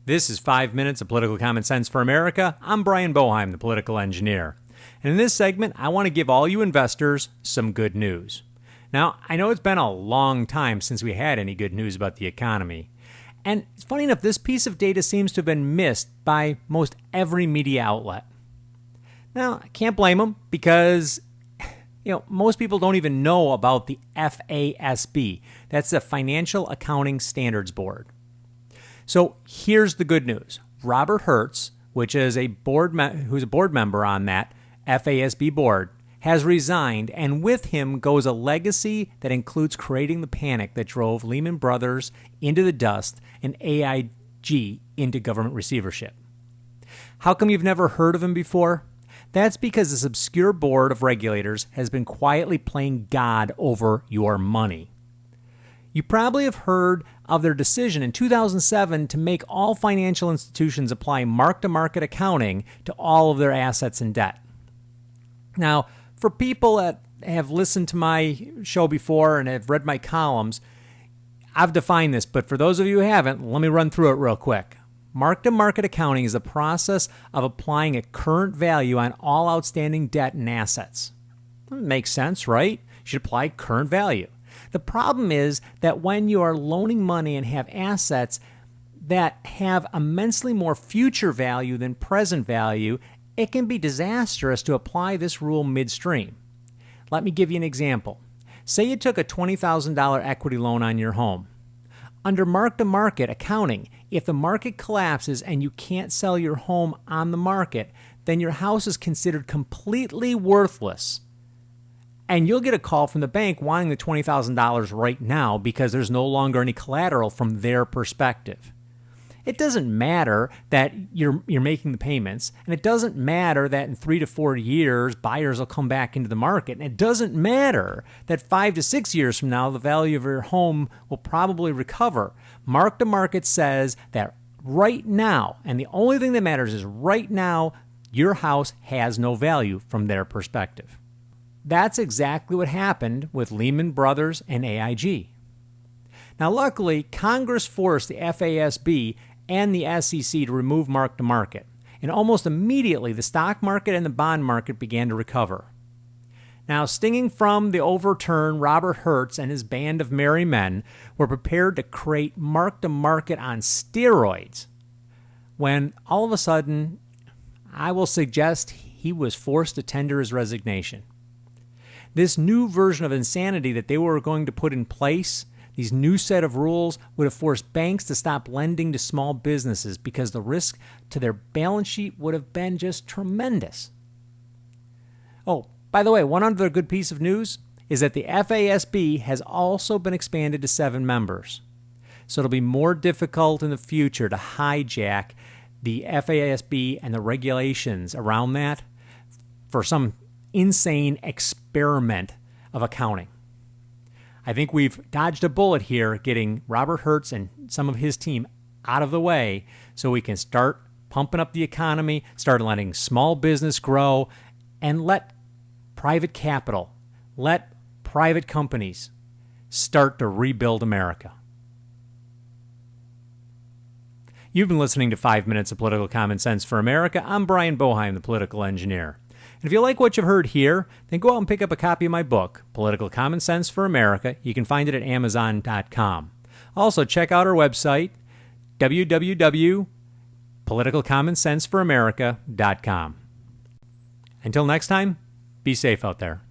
This is 5 minutes of political common sense for America. I'm Brian Boeheim, the political engineer. And in this segment, I want to give all you investors some good news. Now, I know it's been a long time since we had any good news about the economy. And it's funny enough, this piece of data seems to have been missed by most every media outlet. Now, I can't blame them because, most people don't even know about the FASB. That's the Financial Accounting Standards Board. So here's the good news. Robert Herz, which is who's a board member on that FASB board, has resigned, and with him goes a legacy that includes creating the panic that drove Lehman Brothers into the dust and AIG into government receivership. How come you've never heard of him before? That's because this obscure board of regulators has been quietly playing God over your money. You probably have heard of their decision in 2007 to make all financial institutions apply mark-to-market accounting to all of their assets and debt. Now, for people that have listened to my show before and have read my columns, I've defined this, but for those of you who haven't, let me run through it real quick. Mark-to-market accounting is the process of applying a current value on all outstanding debt and assets. Makes sense, right? You should apply current value. The problem is that when you are loaning money and have assets that have immensely more future value than present value, it can be disastrous to apply this rule midstream. Let me give you an example. Say you took a $20,000 equity loan on your home. Under mark-to-market accounting, if the market collapses and you can't sell your home on the market, then your house is considered completely worthless. And you'll get a call from the bank wanting the $20,000 right now because there's no longer any collateral from their perspective. It doesn't matter that you're making the payments, and it doesn't matter that in 3 to 4 years, buyers will come back into the market, and it doesn't matter that 5 to 6 years from now, the value of your home will probably recover. Mark-to-market says that right now, and the only thing that matters is right now, your house has no value from their perspective. That's exactly what happened with Lehman Brothers and AIG. Now, luckily, Congress forced the FASB and the SEC to remove mark-to-market, and almost immediately the stock market and the bond market began to recover. Now, stinging from the overturn, Robert Herz and his band of merry men were prepared to create mark-to-market on steroids, when all of a sudden, I will suggest he was forced to tender his resignation. This new version of insanity that they were going to put in place, these new set of rules, would have forced banks to stop lending to small businesses because the risk to their balance sheet would have been just tremendous. Oh, by the way, one other good piece of news is that the FASB has also been expanded to 7 members. So it'll be more difficult in the future to hijack the FASB and the regulations around that for some insane experiment of accounting. I think we've dodged a bullet here getting Robert Herz and some of his team out of the way so we can start pumping up the economy, start letting small business grow, and let private capital, let private companies start to rebuild America. You've been listening to 5 Minutes of Political Common Sense for America. I'm Brian Boeheim, the political engineer. And if you like what you've heard here, then go out and pick up a copy of my book, Political Common Sense for America. You can find it at Amazon.com. Also, check out our website, www.politicalcommonsenseforamerica.com. Until next time, be safe out there.